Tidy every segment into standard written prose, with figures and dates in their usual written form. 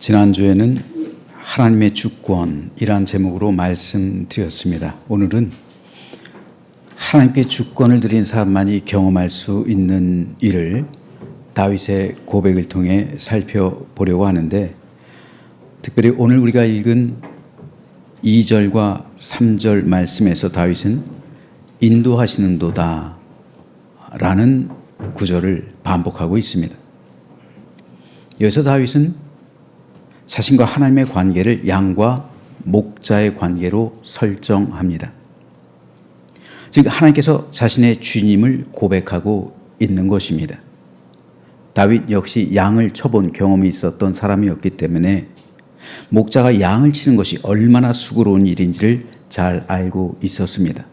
지난주에는 하나님의 주권이란 제목으로 말씀드렸습니다. 오늘은 하나님께 주권을 드린 사람만이 경험할 수 있는 일을 다윗의 고백을 통해 살펴보려고 하는데, 특별히 오늘 우리가 읽은 2절과 3절 말씀에서 다윗은 인도하시는도다 라는 구절을 반복하고 있습니다. 여기서 다윗은 자신과 하나님의 관계를 양과 목자의 관계로 설정합니다. 즉 하나님께서 자신의 주님을 고백하고 있는 것입니다. 다윗 역시 양을 쳐본 경험이 있었던 사람이었기 때문에 목자가 양을 치는 것이 얼마나 수고로운 일인지를 잘 알고 있었습니다.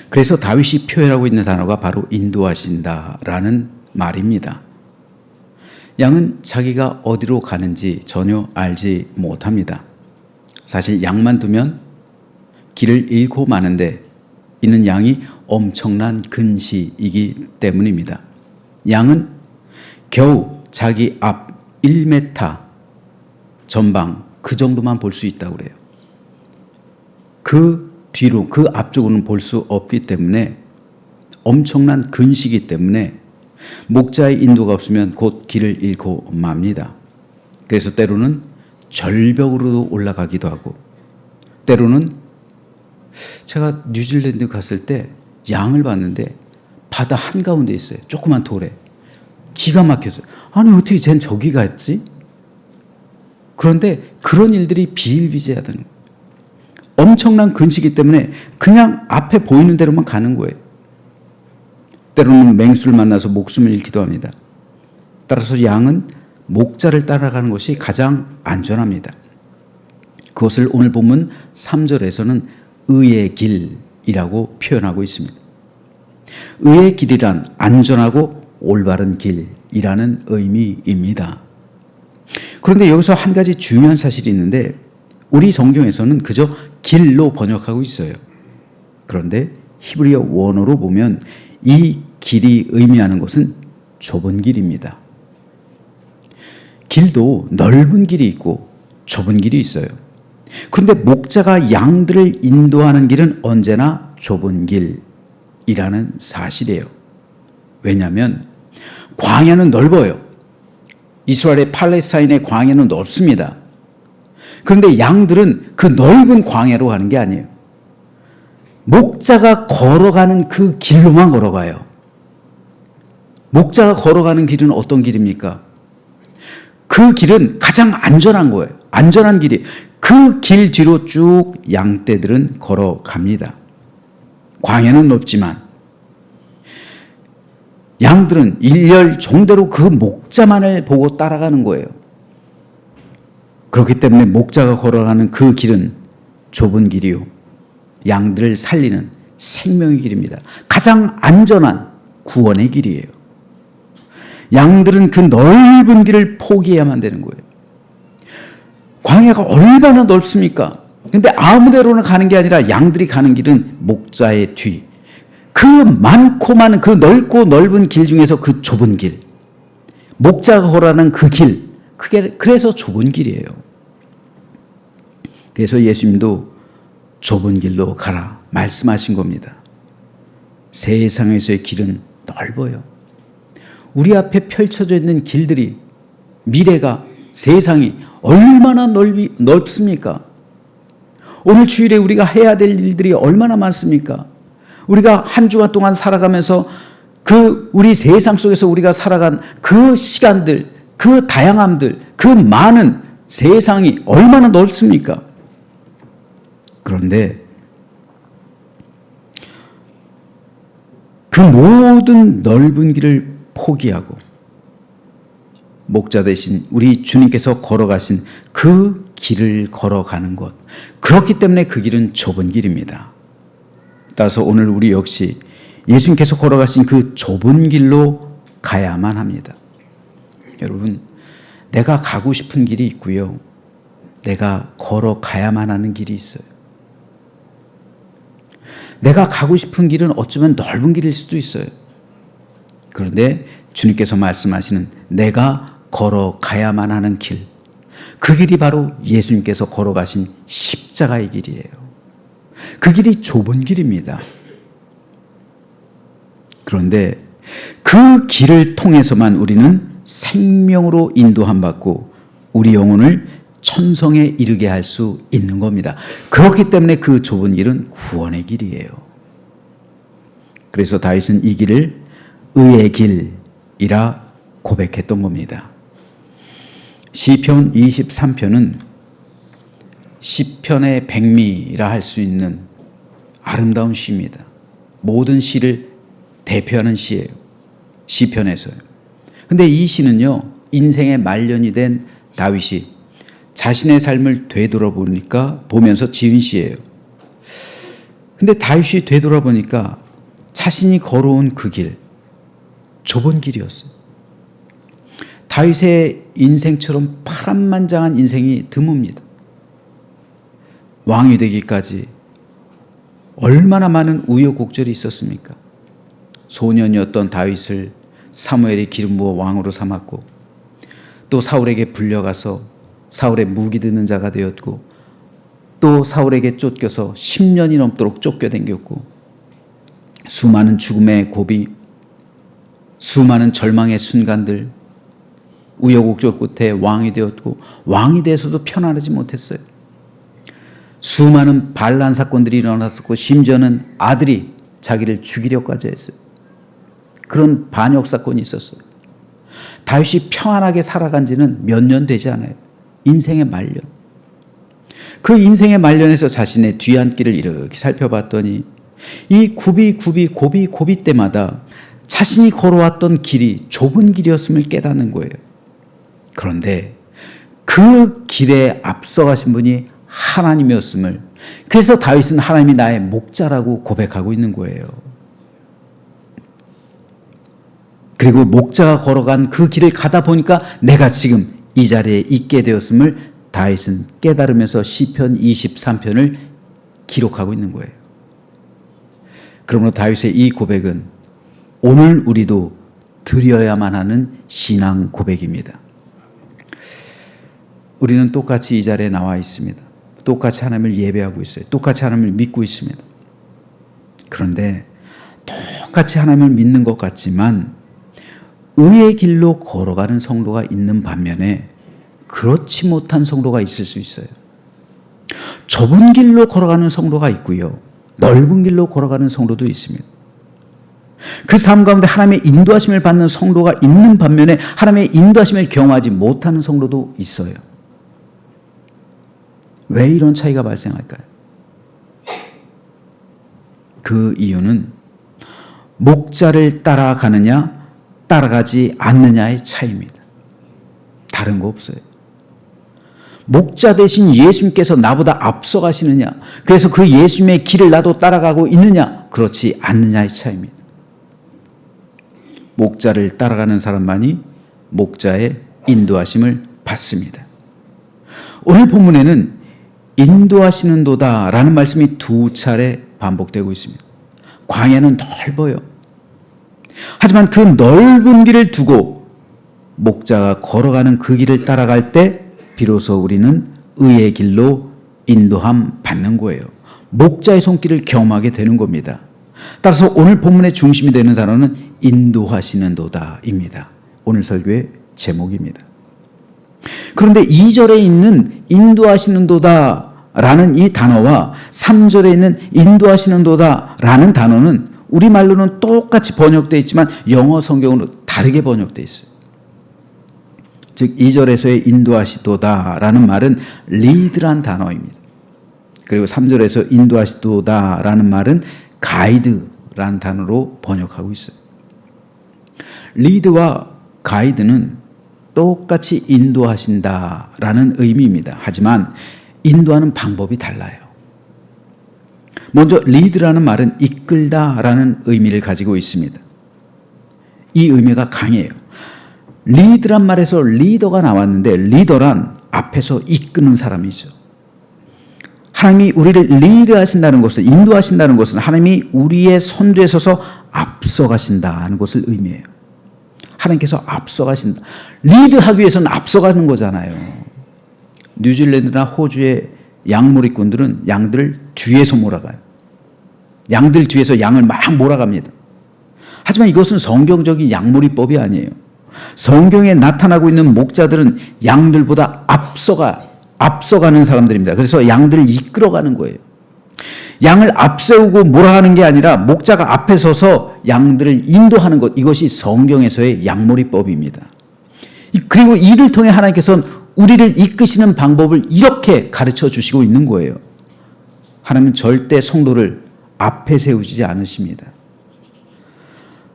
그래서 다윗이 표현하고 있는 단어가 바로 인도하신다라는 말입니다. 양은 자기가 어디로 가는지 전혀 알지 못합니다. 사실 양만 두면 길을 잃고 마는데 이는 양이 엄청난 근시이기 때문입니다. 양은 겨우 자기 앞 1m 전방 그 정도만 볼 수 있다고 그래요. 그 뒤로 그 앞쪽으로는 볼 수 없기 때문에 엄청난 근시이기 때문에 목자의 인도가 없으면 곧 길을 잃고 맙니다. 그래서 때로는 절벽으로도 올라가기도 하고, 때로는 제가 뉴질랜드 갔을 때 양을 봤는데 바다 한가운데 있어요. 조그만 돌에. 기가 막혔어요. 아니 어떻게 쟨 저기 갔지? 그런데 그런 일들이 비일비재하다는 거예요. 엄청난 근시기 때문에 그냥 앞에 보이는 대로만 가는 거예요. 때로는 맹수를 만나서 목숨을 잃기도 합니다. 따라서 양은 목자를 따라가는 것이 가장 안전합니다. 그것을 오늘 본문 3절에서는 의의 길이라고 표현하고 있습니다. 의의 길이란 안전하고 올바른 길이라는 의미입니다. 그런데 여기서 한 가지 중요한 사실이 있는데, 우리 성경에서는 그저 길로 번역하고 있어요. 그런데 히브리어 원어로 보면 이 길이 의미하는 것은 좁은 길입니다. 길도 넓은 길이 있고 좁은 길이 있어요. 그런데 목자가 양들을 인도하는 길은 언제나 좁은 길이라는 사실이에요. 왜냐하면 광야는 넓어요. 이스라엘의 팔레스타인의 광야는 넓습니다. 그런데 양들은 그 넓은 광야로 가는 게 아니에요. 목자가 걸어가는 그 길로만 걸어가요. 목자가 걸어가는 길은 어떤 길입니까? 그 길은 가장 안전한 거예요. 안전한 길이. 그 길 뒤로 쭉 양떼들은 걸어갑니다. 광야는 넓지만 양들은 일렬 종대로 그 목자만을 보고 따라가는 거예요. 그렇기 때문에 목자가 걸어가는 그 길은 좁은 길이요, 양들을 살리는 생명의 길입니다. 가장 안전한 구원의 길이에요. 양들은 그 넓은 길을 포기해야만 되는 거예요. 광야가 얼마나 넓습니까? 근데 아무 데로나 가는 게 아니라 양들이 가는 길은 목자의 뒤, 그 많고 많은 그 넓고 넓은 길 중에서 그 좁은 길, 목자가 걸어가는 그 길, 그래서 좁은 길이에요. 그래서 예수님도 좁은 길로 가라 말씀하신 겁니다. 세상에서의 길은 넓어요. 우리 앞에 펼쳐져 있는 길들이, 미래가, 세상이 얼마나 넓습니까? 오늘 주일에 우리가 해야 될 일들이 얼마나 많습니까? 우리가 한 주간 동안 살아가면서 우리 세상 속에서 우리가 살아간 그 시간들, 그 다양함들, 그 많은 세상이 얼마나 넓습니까? 그런데 그 모든 넓은 길을 포기하고 목자 대신 우리 주님께서 걸어가신 그 길을 걸어가는 것, 그렇기 때문에 그 길은 좁은 길입니다. 따라서 오늘 우리 역시 예수님께서 걸어가신 그 좁은 길로 가야만 합니다. 여러분, 내가 가고 싶은 길이 있고요, 내가 걸어가야만 하는 길이 있어요. 내가 가고 싶은 길은 어쩌면 넓은 길일 수도 있어요. 그런데 주님께서 말씀하시는 내가 걸어가야만 하는 길, 그 길이 바로 예수님께서 걸어가신 십자가의 길이에요. 그 길이 좁은 길입니다. 그런데 그 길을 통해서만 우리는 생명으로 인도함 받고 우리 영혼을 천성에 이르게 할 수 있는 겁니다. 그렇기 때문에 그 좁은 길은 구원의 길이에요. 그래서 다윗은 이 길을 의의 길이라 고백했던 겁니다. 시편 23편은 시편의 백미라 할 수 있는 아름다운 시입니다. 모든 시를 대표하는 시예요. 시편에서요. 근데 이 시는요, 인생의 말년이 된 다윗이 자신의 삶을 보면서 지은 시예요. 근데 다윗이 되돌아보니까 자신이 걸어온 그 길, 좁은 길이었어요. 다윗의 인생처럼 파란만장한 인생이 드뭅니다. 왕이 되기까지 얼마나 많은 우여곡절이 있었습니까? 소년이었던 다윗을 사무엘이 기름 부어 왕으로 삼았고, 또 사울에게 불려가서 사울의 무기 드는 자가 되었고, 또 사울에게 쫓겨서 10년이 넘도록 쫓겨다녔고, 수많은 죽음의 고비, 수많은 절망의 순간들, 우여곡절 끝에 왕이 되었고, 왕이 돼서도 편안하지 못했어요. 수많은 반란 사건들이 일어났었고, 심지어는 아들이 자기를 죽이려까지 했어요. 그런 반역 사건이 있었어요. 다윗이 평안하게 살아간 지는 몇 년 되지 않아요. 인생의 말년. 그 인생의 말년에서 자신의 뒤안길을 이렇게 살펴봤더니 이 고비 때마다 자신이 걸어왔던 길이 좁은 길이었음을 깨닫는 거예요. 그런데 그 길에 앞서가신 분이 하나님이었음을, 그래서 다윗은 하나님이 나의 목자라고 고백하고 있는 거예요. 그리고 목자가 걸어간 그 길을 가다 보니까 내가 지금 이 자리에 있게 되었음을 다윗은 깨달으면서 시편 23편을 기록하고 있는 거예요. 그러므로 다윗의 이 고백은 오늘 우리도 드려야만 하는 신앙 고백입니다. 우리는 똑같이 이 자리에 나와 있습니다. 똑같이 하나님을 예배하고 있어요. 똑같이 하나님을 믿고 있습니다. 그런데 똑같이 하나님을 믿는 것 같지만 의의 길로 걸어가는 성도가 있는 반면에 그렇지 못한 성도가 있을 수 있어요. 좁은 길로 걸어가는 성도가 있고요, 넓은 길로 걸어가는 성도도 있습니다. 그 삶 가운데 하나님의 인도하심을 받는 성도가 있는 반면에 하나님의 인도하심을 경험하지 못하는 성도도 있어요. 왜 이런 차이가 발생할까요? 그 이유는 목자를 따라가느냐 따라가지 않느냐의 차이입니다. 다른 거 없어요. 목자 대신 예수님께서 나보다 앞서가시느냐, 그래서 그 예수님의 길을 나도 따라가고 있느냐, 그렇지 않느냐의 차이입니다. 목자를 따라가는 사람만이 목자의 인도하심을 받습니다. 오늘 본문에는 인도하시는 도다라는 말씀이 2차례 반복되고 있습니다. 광야는 넓어요. 하지만 그 넓은 길을 두고 목자가 걸어가는 그 길을 따라갈 때 비로소 우리는 의의 길로 인도함 받는 거예요. 목자의 손길을 경험하게 되는 겁니다. 따라서 오늘 본문의 중심이 되는 단어는 인도하시는 도다입니다. 오늘 설교의 제목입니다. 그런데 2절에 있는 인도하시는 도다라는 이 단어와 3절에 있는 인도하시는 도다라는 단어는 우리말로는 똑같이 번역되어 있지만 영어 성경으로 다르게 번역되어 있어요. 즉 2절에서의 인도하시도다라는 말은 리드란 단어입니다. 그리고 3절에서 인도하시도다라는 말은 가이드라는 단어로 번역하고 있어요. 리드와 가이드는 똑같이 인도하신다라는 의미입니다. 하지만 인도하는 방법이 달라요. 먼저 리드라는 말은 이끌다라는 의미를 가지고 있습니다. 이 의미가 강해요. 리드란 말에서 리더가 나왔는데 리더란 앞에서 이끄는 사람이죠. 하나님이 우리를 리드하신다는 것은, 인도하신다는 것은 하나님이 우리의 선두에 서서 앞서가신다는 것을 의미해요. 하나님께서 앞서가신다. 리드하기 위해서는 앞서가는 거잖아요. 뉴질랜드나 호주의 양몰이꾼들은 양들을 뒤에서 몰아가요. 양들 뒤에서 양을 막 몰아갑니다. 하지만 이것은 성경적인 양몰이법이 아니에요. 성경에 나타나고 있는 목자들은 양들보다 앞서가는 사람들입니다. 그래서 양들을 이끌어가는 거예요. 양을 앞세우고 몰아가는 게 아니라 목자가 앞에 서서 양들을 인도하는 것, 이것이 성경에서의 양몰이법입니다. 그리고 이를 통해 하나님께서는 우리를 이끄시는 방법을 이렇게 가르쳐 주시고 있는 거예요. 하나님은 절대 성도를 앞에 세우지 않으십니다.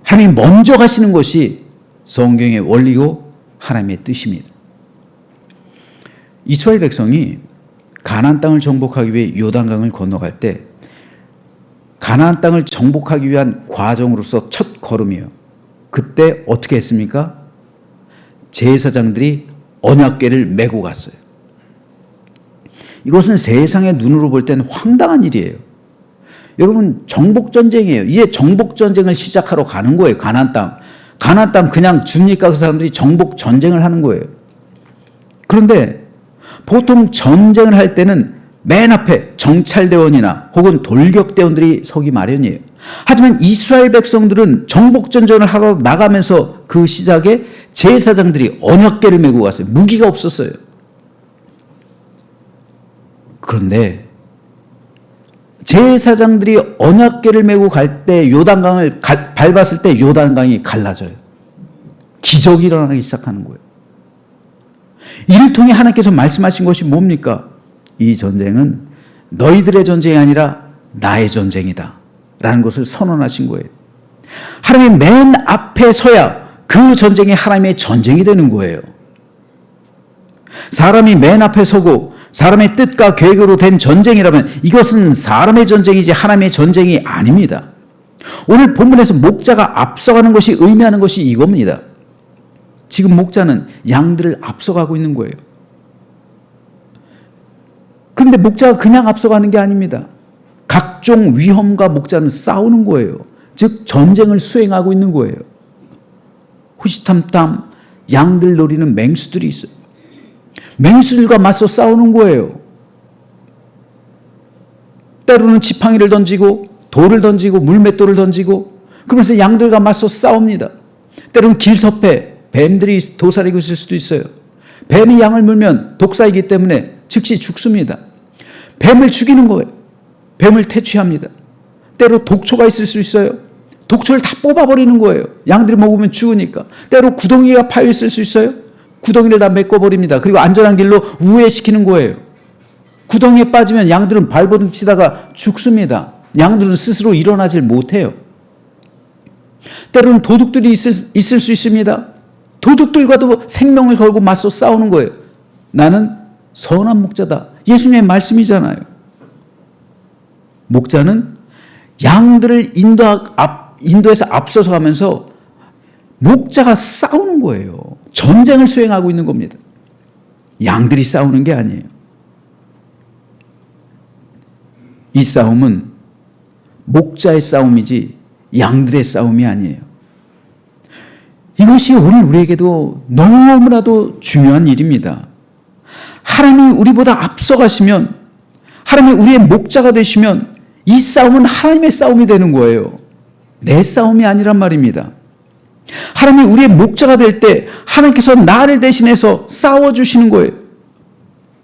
하나님이 먼저 가시는 것이 성경의 원리고 하나님의 뜻입니다. 이스라엘 백성이 가나안 땅을 정복하기 위해 요단강을 건너갈 때 가나안 땅을 정복하기 위한 과정으로서 첫 걸음이에요. 그때 어떻게 했습니까? 제사장들이 언약궤를 메고 갔어요. 이것은 세상의 눈으로 볼 때는 황당한 일이에요. 여러분, 정복전쟁이에요. 이제 정복전쟁을 시작하러 가는 거예요. 가나안 땅. 가나안 땅 그냥 줍니까? 그 사람들이 정복전쟁을 하는 거예요. 그런데 보통 전쟁을 할 때는 맨 앞에 정찰대원이나 혹은 돌격대원들이 서기 마련이에요. 하지만 이스라엘 백성들은 정복전쟁을 하러 나가면서 그 시작에 제사장들이 언약궤를 메고 갔어요. 무기가 없었어요. 그런데 제사장들이 언약궤를 메고 갈 때 요단강을 밟았을 때 요단강이 갈라져요. 기적이 일어나기 시작하는 거예요. 이를 통해 하나님께서 말씀하신 것이 뭡니까? 이 전쟁은 너희들의 전쟁이 아니라 나의 전쟁이다 라는 것을 선언하신 거예요. 하나님이 맨 앞에 서야 그 전쟁이 하나님의 전쟁이 되는 거예요. 사람이 맨 앞에 서고 사람의 뜻과 계획으로 된 전쟁이라면 이것은 사람의 전쟁이지 하나님의 전쟁이 아닙니다. 오늘 본문에서 목자가 앞서가는 것이 의미하는 것이 이겁니다. 지금 목자는 양들을 앞서가고 있는 거예요. 그런데 목자가 그냥 앞서가는 게 아닙니다. 각종 위험과 목자는 싸우는 거예요. 즉 전쟁을 수행하고 있는 거예요. 호시탐탐 양들 노리는 맹수들이 있어요. 맹수들과 맞서 싸우는 거예요. 때로는 지팡이를 던지고 돌을 던지고 물맷돌을 던지고 그러면서 양들과 맞서 싸웁니다. 때로는 길섭해 뱀들이 도사리고 있을 수도 있어요. 뱀이 양을 물면 독사이기 때문에 즉시 죽습니다. 뱀을 죽이는 거예요. 뱀을 퇴치합니다. 때로 독초가 있을 수 있어요. 독초를 다 뽑아버리는 거예요. 양들이 먹으면 죽으니까. 때로 구덩이가 파여 있을 수 있어요. 구덩이를 다 메꿔버립니다. 그리고 안전한 길로 우회시키는 거예요. 구덩이에 빠지면 양들은 발버둥 치다가 죽습니다. 양들은 스스로 일어나질 못해요. 때로는 도둑들이 있을 수 있습니다. 도둑들과도 생명을 걸고 맞서 싸우는 거예요. 나는 선한 목자다. 예수님의 말씀이잖아요. 목자는 양들을 인도에서 앞서서 가면서 목자가 싸우는 거예요. 전쟁을 수행하고 있는 겁니다. 양들이 싸우는 게 아니에요. 이 싸움은 목자의 싸움이지 양들의 싸움이 아니에요. 이것이 오늘 우리에게도 너무나도 중요한 일입니다. 하나님이 우리보다 앞서가시면, 하나님이 우리의 목자가 되시면 이 싸움은 하나님의 싸움이 되는 거예요. 내 싸움이 아니란 말입니다. 하나님이 우리의 목자가 될 때 하나님께서 나를 대신해서 싸워주시는 거예요.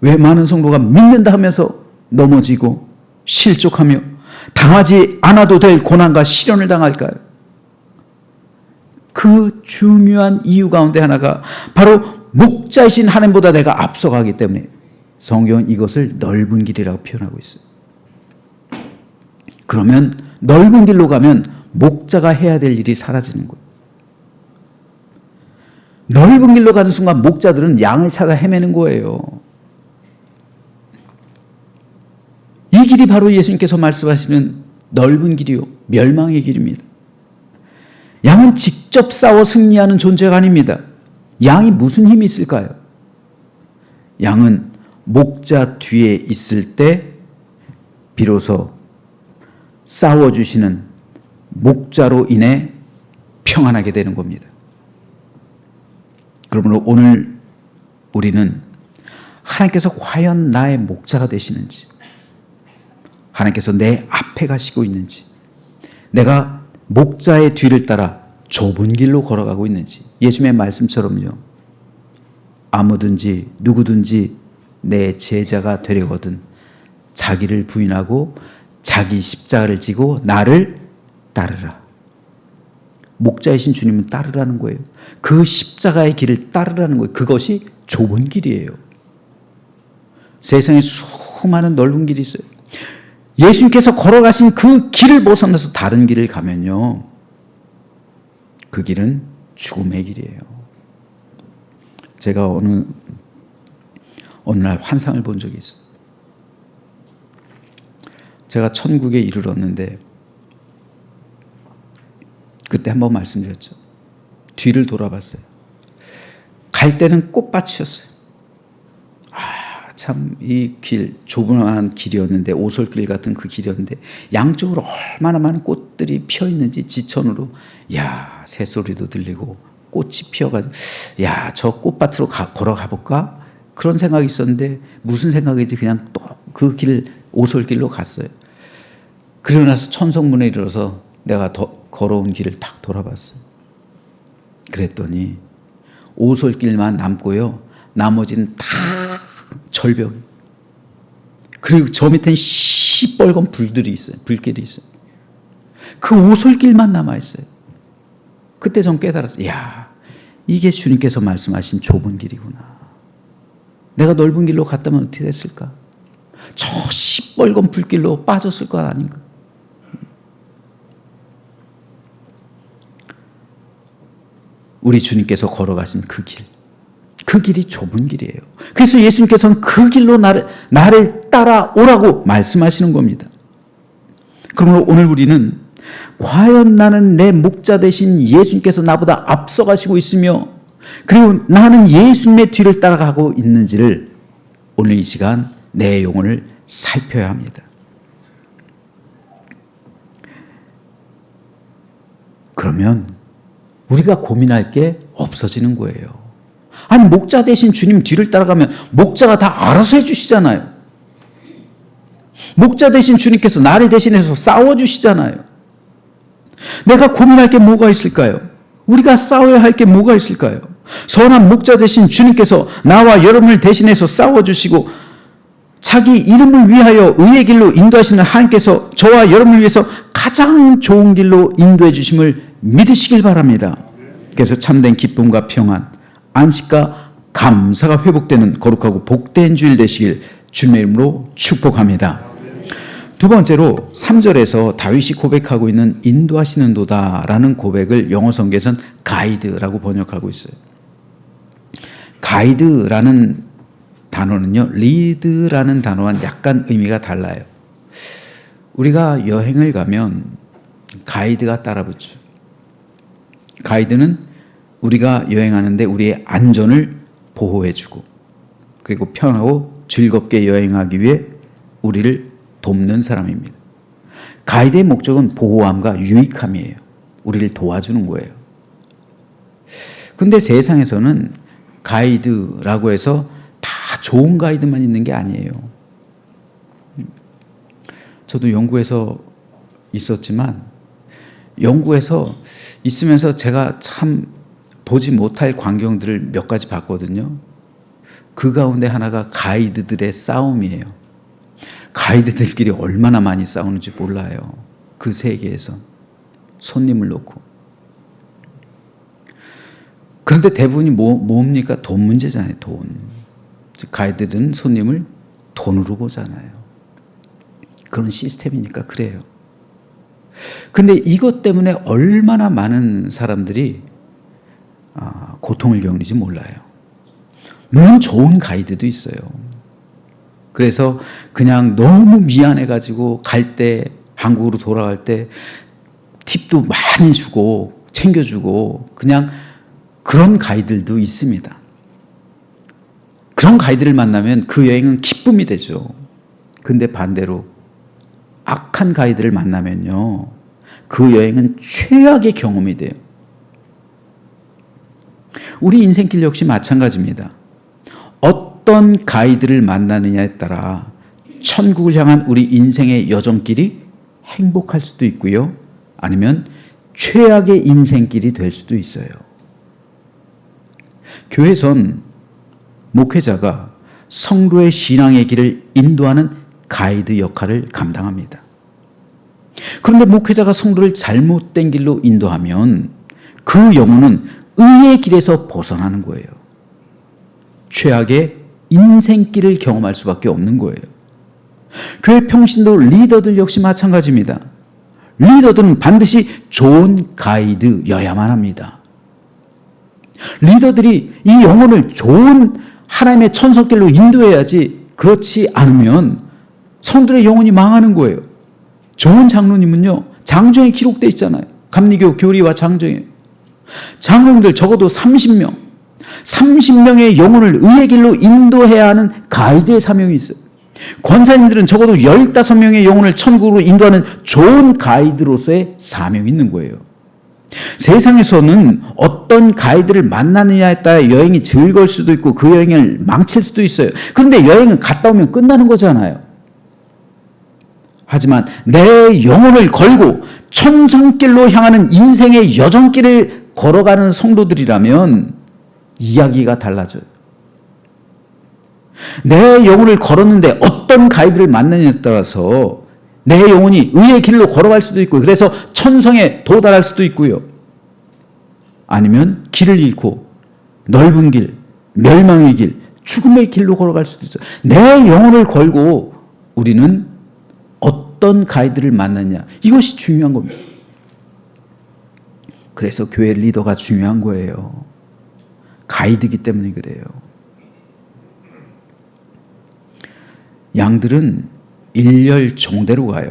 왜 많은 성도가 믿는다 하면서 넘어지고 실족하며 당하지 않아도 될 고난과 시련을 당할까요? 그 중요한 이유 가운데 하나가 바로 목자이신 하나님보다 내가 앞서가기 때문에 성경은 이것을 넓은 길이라고 표현하고 있어요. 그러면 넓은 길로 가면 목자가 해야 될 일이 사라지는 거예요. 넓은 길로 가는 순간 목자들은 양을 찾아 헤매는 거예요. 이 길이 바로 예수님께서 말씀하시는 넓은 길이요, 멸망의 길입니다. 양은 직접 싸워 승리하는 존재가 아닙니다. 양이 무슨 힘이 있을까요? 양은 목자 뒤에 있을 때 비로소 싸워주시는 목자로 인해 평안하게 되는 겁니다. 그러므로 오늘 우리는 하나님께서 과연 나의 목자가 되시는지, 하나님께서 내 앞에 가시고 있는지, 내가 목자의 뒤를 따라 좁은 길로 걸어가고 있는지, 예수님의 말씀처럼요, 아무든지 누구든지 내 제자가 되려거든 자기를 부인하고 자기 십자가를 지고 나를 따르라. 목자이신 주님은 따르라는 거예요. 그 십자가의 길을 따르라는 거예요. 그것이 좁은 길이에요. 세상에 수많은 넓은 길이 있어요. 예수님께서 걸어가신 그 길을 벗어나서 다른 길을 가면요, 그 길은 죽음의 길이에요. 제가 어느 날 환상을 본 적이 있어요. 제가 천국에 이르렀는데 그때 한번 말씀드렸죠. 뒤를 돌아봤어요. 갈 때는 꽃밭이었어요. 참 이 길, 좁은 길이었는데, 오솔길 같은 그 길이었는데 양쪽으로 얼마나 많은 꽃들이 피어 있는지, 지천으로 야, 새소리도 들리고 꽃이 피어가지고 야, 저 꽃밭으로 걸어가 볼까? 그런 생각이 있었는데 무슨 생각인지 그냥 또 그 길, 오솔길로 갔어요. 그러고 나서 천성문에 이르러서 내가 걸어온 길을 딱 돌아봤어요. 그랬더니 오솔길만 남고요, 나머지는 다 절벽. 그리고 저 밑에는 시뻘건 불들이 있어요. 불길이 있어요. 그 오솔길만 남아있어요. 그때 전 깨달았어요. 이야, 이게 주님께서 말씀하신 좁은 길이구나. 내가 넓은 길로 갔다면 어떻게 됐을까? 저 시뻘건 불길로 빠졌을 것 아닌가? 우리 주님께서 걸어가신 그 길, 그 길이 좁은 길이에요. 그래서 예수님께서는 그 길로 나를 따라오라고 말씀하시는 겁니다. 그러므로 오늘 우리는 과연 나는 내 목자 되신 예수님께서 나보다 앞서가시고 있으며, 그리고 나는 예수님의 뒤를 따라가고 있는지를 오늘 이 시간 내 영혼을 살펴야 합니다. 그러면 우리가 고민할 게 없어지는 거예요. 아니, 목자 대신 주님 뒤를 따라가면 목자가 다 알아서 해주시잖아요. 목자 대신 주님께서 나를 대신해서 싸워주시잖아요. 내가 고민할 게 뭐가 있을까요? 우리가 싸워야 할 게 뭐가 있을까요? 선한 목자 대신 주님께서 나와 여러분을 대신해서 싸워주시고 자기 이름을 위하여 의의 길로 인도하시는 하나님께서 저와 여러분을 위해서 가장 좋은 길로 인도해 주심을 믿으시길 바랍니다. 그래서 참된 기쁨과 평안, 안식과 감사가 회복되는 거룩하고 복된 주일 되시길 주님의 이름으로 축복합니다. 두 번째로 3절에서 다윗이 고백하고 있는 인도하시는 도다라는 고백을 영어 성경에서는 가이드라고 번역하고 있어요. 가이드라는 단어는요, 리드라는 단어와는 약간 의미가 달라요. 우리가 여행을 가면 가이드가 따라붙죠. 가이드는 우리가 여행하는데 우리의 안전을 보호해주고, 그리고 편하고 즐겁게 여행하기 위해 우리를 돕는 사람입니다. 가이드의 목적은 보호함과 유익함이에요. 우리를 도와주는 거예요. 근데 세상에서는 가이드라고 해서 다 좋은 가이드만 있는 게 아니에요. 저도 영국에서 있었지만 영국에서 있으면서 제가 참 보지 못할 광경들을 몇 가지 봤거든요. 그 가운데 하나가 가이드들의 싸움이에요. 가이드들끼리 얼마나 많이 싸우는지 몰라요. 그 세계에서 손님을 놓고. 그런데 대부분이 뭡니까? 돈 문제잖아요. 돈. 가이드들은 손님을 돈으로 보잖아요. 그런 시스템이니까 그래요. 근데 이것 때문에 얼마나 많은 사람들이 고통을 겪는지 몰라요. 물론 좋은 가이드도 있어요. 그래서 그냥 너무 미안해가지고 갈 때, 한국으로 돌아갈 때 팁도 많이 주고 챙겨주고 그냥 그런 가이드들도 있습니다. 그런 가이드를 만나면 그 여행은 기쁨이 되죠. 근데 반대로 악한 가이드를 만나면요, 그 여행은 최악의 경험이 돼요. 우리 인생길 역시 마찬가지입니다. 어떤 가이드를 만나느냐에 따라 천국을 향한 우리 인생의 여정길이 행복할 수도 있고요. 아니면 최악의 인생길이 될 수도 있어요. 교회에선 목회자가 성도의 신앙의 길을 인도하는 가이드 역할을 감당합니다. 그런데 목회자가 성도를 잘못된 길로 인도하면 그 영혼은 의의 길에서 벗어나는 거예요. 최악의 인생길을 경험할 수밖에 없는 거예요. 교회 평신도 리더들 역시 마찬가지입니다. 리더들은 반드시 좋은 가이드여야만 합니다. 리더들이 이 영혼을 좋은 하나님의 천성길로 인도해야지, 그렇지 않으면 성도의 영혼이 망하는 거예요. 좋은 장로님은요, 장정에 기록되어 있잖아요. 감리교 교리와 장정에. 장로님들 적어도 30명의 영혼을 의의 길로 인도해야 하는 가이드의 사명이 있어요. 권사님들은 적어도 15명의 영혼을 천국으로 인도하는 좋은 가이드로서의 사명이 있는 거예요. 세상에서는 어떤 가이드를 만나느냐에 따라 여행이 즐거울 수도 있고 그 여행을 망칠 수도 있어요. 그런데 여행은 갔다 오면 끝나는 거잖아요. 하지만 내 영혼을 걸고 천성길로 향하는 인생의 여정길을 걸어가는 성도들이라면 이야기가 달라져요. 내 영혼을 걸었는데 어떤 가이드를 만나느냐에 따라서 내 영혼이 의의 길로 걸어갈 수도 있고, 그래서 천성에 도달할 수도 있고요. 아니면 길을 잃고 넓은 길, 멸망의 길, 죽음의 길로 걸어갈 수도 있어요. 내 영혼을 걸고 우리는 어떤 가이드를 만났냐, 이것이 중요한 겁니다. 그래서 교회 리더가 중요한 거예요. 가이드이기 때문에 그래요. 양들은 일렬 종대로 가요.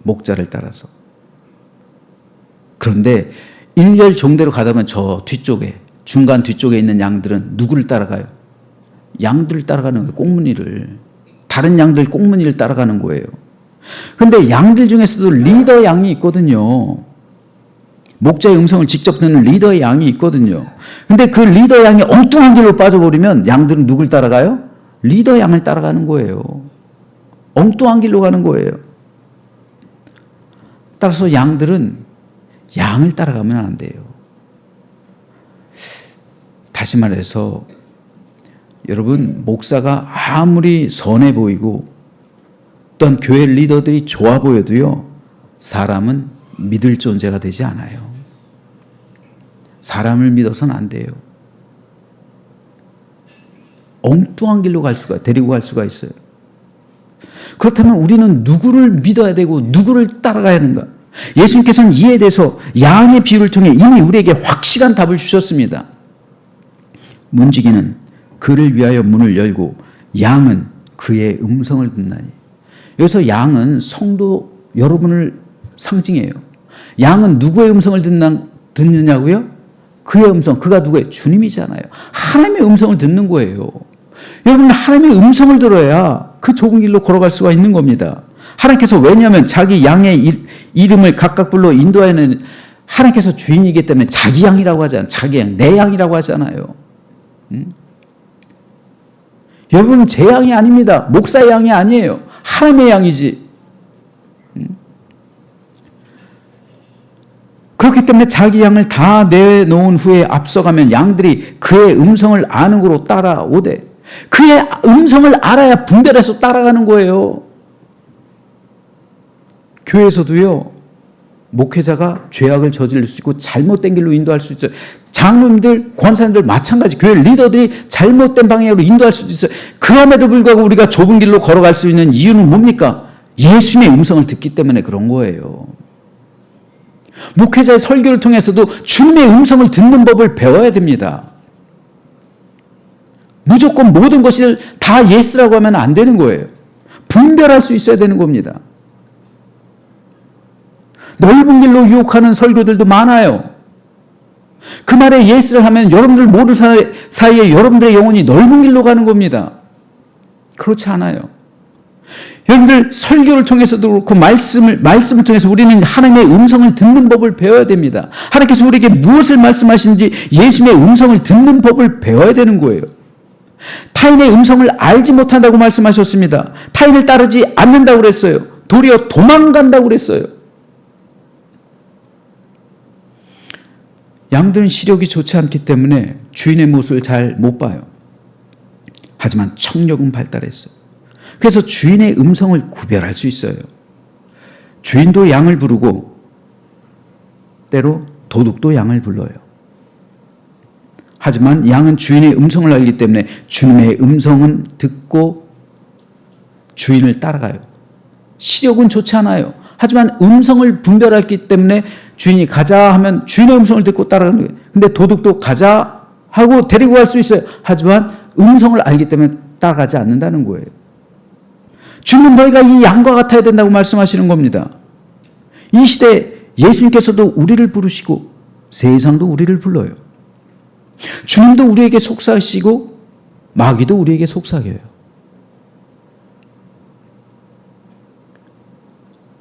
목자를 따라서. 그런데 일렬 종대로 가다 보면 저 뒤쪽에, 중간 뒤쪽에 있는 양들은 누구를 따라가요? 양들을 따라가는 거예요. 꽁무니를. 다른 양들 꽁무니를 따라가는 거예요. 그런데 양들 중에서도 리더 양이 있거든요. 목자의 음성을 직접 듣는 리더의 양이 있거든요. 근데 그 리더 양이 엉뚱한 길로 빠져버리면 양들은 누굴 따라가요? 리더 양을 따라가는 거예요. 엉뚱한 길로 가는 거예요. 따라서 양들은 양을 따라가면 안 돼요. 다시 말해서 여러분, 목사가 아무리 선해 보이고 또한 교회 리더들이 좋아 보여도요, 사람은 믿을 존재가 되지 않아요. 사람을 믿어서는 안 돼요. 엉뚱한 길로 데리고 갈 수가 있어요. 그렇다면 우리는 누구를 믿어야 되고 누구를 따라가야 하는가? 예수님께서는 이에 대해서 양의 비유를 통해 이미 우리에게 확실한 답을 주셨습니다. 문지기는 그를 위하여 문을 열고 양은 그의 음성을 듣나니. 여기서 양은 성도 여러분을 상징해요. 양은 누구의 음성을 듣느냐고요? 그의 음성. 그가 누구예요? 주님이잖아요. 하나님의 음성을 듣는 거예요. 여러분, 하나님의 음성을 들어야 그 좁은 길로 걸어갈 수가 있는 겁니다. 하나님께서, 왜냐하면 자기 양의 이름을 각각 불러 인도하는, 하나님께서 주인이기 때문에 자기 양이라고 하잖아요. 자기 양, 내 양이라고 하잖아요. 여러분은 제 양이 아닙니다. 목사의 양이 아니에요. 하나님의 양이지. 그렇기 때문에 자기 양을 다 내놓은 후에 앞서가면 양들이 그의 음성을 아는 거로 따라오되, 그의 음성을 알아야 분별해서 따라가는 거예요. 교회에서도요, 목회자가 죄악을 저지를 수 있고 잘못된 길로 인도할 수 있어요. 장로님들, 권사님들 마찬가지, 교회 리더들이 잘못된 방향으로 인도할 수도 있어요. 그럼에도 불구하고 우리가 좁은 길로 걸어갈 수 있는 이유는 뭡니까? 예수님의 음성을 듣기 때문에 그런 거예요. 목회자의 설교를 통해서도 주님의 음성을 듣는 법을 배워야 됩니다. 무조건 모든 것을 다 예스라고 하면 안 되는 거예요. 분별할 수 있어야 되는 겁니다. 넓은 길로 유혹하는 설교들도 많아요. 그 말에 예스를 하면 여러분들 모든 사이에 여러분들의 영혼이 넓은 길로 가는 겁니다. 그렇지 않아요. 여러분들 설교를 통해서도 그렇고 말씀을 통해서 우리는 하나님의 음성을 듣는 법을 배워야 됩니다. 하나님께서 우리에게 무엇을 말씀하시는지 예수님의 음성을 듣는 법을 배워야 되는 거예요. 타인의 음성을 알지 못한다고 말씀하셨습니다. 타인을 따르지 않는다고 그랬어요. 도리어 도망간다고 그랬어요. 양들은 시력이 좋지 않기 때문에 주인의 모습을 잘 못 봐요. 하지만 청력은 발달했어요. 그래서 주인의 음성을 구별할 수 있어요. 주인도 양을 부르고 때로 도둑도 양을 불러요. 하지만 양은 주인의 음성을 알기 때문에 주님의 음성은 듣고 주인을 따라가요. 시력은 좋지 않아요. 하지만 음성을 분별했기 때문에 주인이 가자 하면 주인의 음성을 듣고 따라가는 거예요. 근데 도둑도 가자 하고 데리고 갈 수 있어요. 하지만 음성을 알기 때문에 따라가지 않는다는 거예요. 주님은 너희가 이 양과 같아야 된다고 말씀하시는 겁니다. 이 시대에 예수님께서도 우리를 부르시고 세상도 우리를 불러요. 주님도 우리에게 속삭이시고 마귀도 우리에게 속삭여요.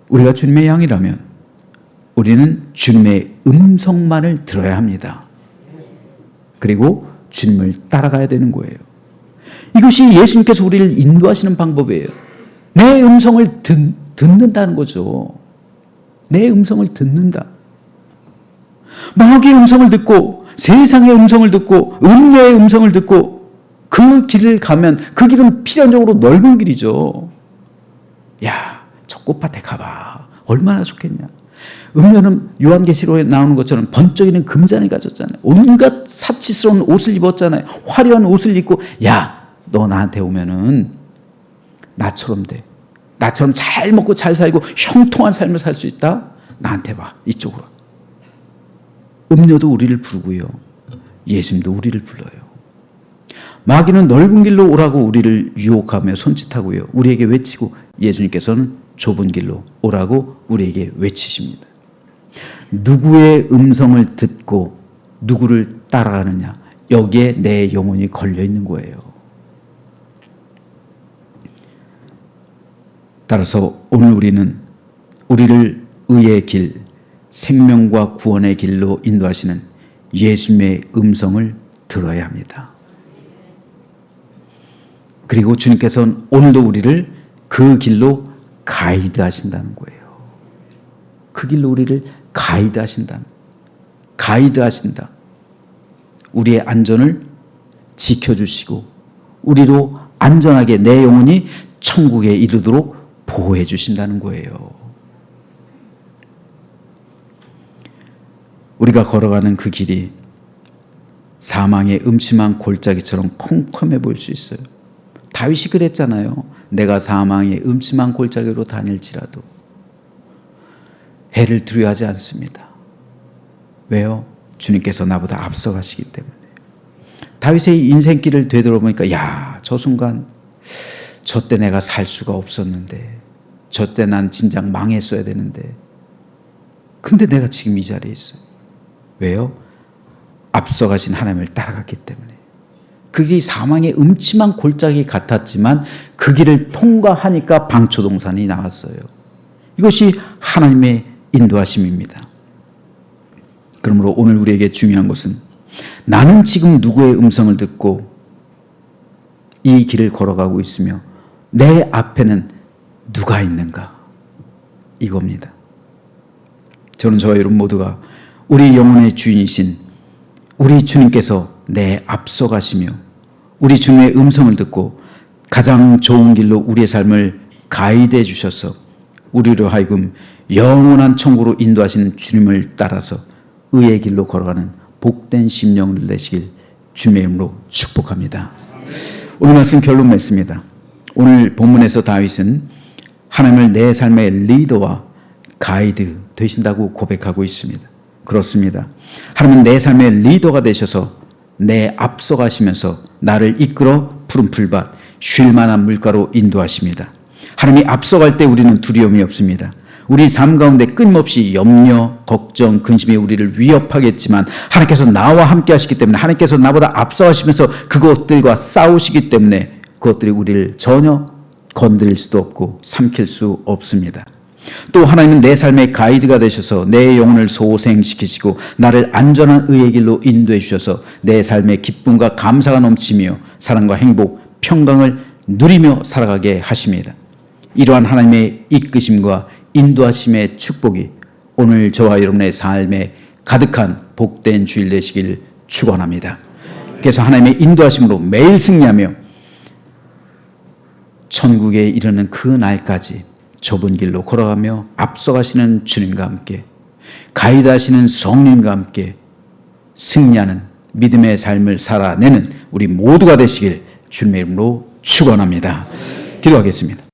우리가 주님의 양이라면 우리는 주님의 음성만을 들어야 합니다. 그리고 주님을 따라가야 되는 거예요. 이것이 예수님께서 우리를 인도하시는 방법이에요. 내 음성을 듣는다는 거죠. 내 음성을 듣는다. 마귀의 음성을 듣고 세상의 음성을 듣고 음녀의 음성을 듣고 그 길을 가면 그 길은 필연적으로 넓은 길이죠. 야, 저 꽃밭에 가봐. 얼마나 좋겠냐. 음녀는 요한계시록에 나오는 것처럼 번쩍이는 금잔을 가졌잖아요. 온갖 사치스러운 옷을 입었잖아요. 화려한 옷을 입고 야, 너 나한테 오면은 나처럼 돼. 나처럼 잘 먹고 잘 살고 형통한 삶을 살 수 있다? 나한테 와. 이쪽으로. 음료도 우리를 부르고요. 예수님도 우리를 불러요. 마귀는 넓은 길로 오라고 우리를 유혹하며 손짓하고요. 우리에게 외치고 예수님께서는 좁은 길로 오라고 우리에게 외치십니다. 누구의 음성을 듣고 누구를 따라가느냐. 여기에 내 영혼이 걸려 있는 거예요. 따라서 오늘 우리는 우리를 의의 길, 생명과 구원의 길로 인도하시는 예수님의 음성을 들어야 합니다. 그리고 주님께서는 오늘도 우리를 그 길로 가이드 하신다는 거예요. 그 길로 우리를 가이드 하신다. 우리의 안전을 지켜주시고 우리로 안전하게 내 영혼이 천국에 이르도록 보호해 주신다는 거예요. 우리가 걸어가는 그 길이 사망의 음침한 골짜기처럼 컴컴해 보일 수 있어요. 다윗이 그랬잖아요. 내가 사망의 음침한 골짜기로 다닐지라도 해를 두려워하지 않습니다. 왜요? 주님께서 나보다 앞서가시기 때문에. 다윗의 인생길을 되돌아보니까 야, 저 순간 저때 내가 살 수가 없었는데 저때 난 진작 망했어야 되는데 근데 내가 지금 이 자리에 있어요. 왜요? 앞서가신 하나님을 따라갔기 때문에. 그 길이 사망의 음침한 골짜기 같았지만 그 길을 통과하니까 방초동산이 나왔어요. 이것이 하나님의 인도하심입니다. 그러므로 오늘 우리에게 중요한 것은 나는 지금 누구의 음성을 듣고 이 길을 걸어가고 있으며 내 앞에는 누가 있는가? 이겁니다. 저는 저와 여러분 모두가 우리 영혼의 주인이신 우리 주님께서 내 앞서 가시며 우리 주님의 음성을 듣고 가장 좋은 길로 우리의 삶을 가이드해 주셔서 우리로 하여금 영원한 천국으로 인도하시는 주님을 따라서 의의 길로 걸어가는 복된 심령을 내시길 주님의 이름으로 축복합니다. 오늘 말씀 결론 맺습니다. 오늘 본문에서 다윗은 하나님을 내 삶의 리더와 가이드 되신다고 고백하고 있습니다. 그렇습니다. 하나님은 내 삶의 리더가 되셔서 내 앞서 가시면서 나를 이끌어 푸른 풀밭, 쉴 만한 물가로 인도하십니다. 하나님이 앞서갈 때 우리는 두려움이 없습니다. 우리 삶 가운데 끊임없이 염려, 걱정, 근심이 우리를 위협하겠지만 하나님께서 나와 함께 하시기 때문에 하나님께서 나보다 앞서가시면서 그것들과 싸우시기 때문에 그것들이 우리를 전혀 건드릴 수도 없고 삼킬 수 없습니다. 또 하나님은 내 삶의 가이드가 되셔서 내 영혼을 소생시키시고 나를 안전한 의의 길로 인도해 주셔서 내 삶의 기쁨과 감사가 넘치며 사랑과 행복, 평강을 누리며 살아가게 하십니다. 이러한 하나님의 이끄심과 인도하심의 축복이 오늘 저와 여러분의 삶에 가득한 복된 주일 되시길 축원합니다. 그래서 하나님의 인도하심으로 매일 승리하며 천국에 이르는 그 날까지 좁은 길로 걸어가며 앞서가시는 주님과 함께 가이드하시는 성령과 함께 승리하는 믿음의 삶을 살아내는 우리 모두가 되시길 주님의 이름으로 축원합니다. 기도하겠습니다.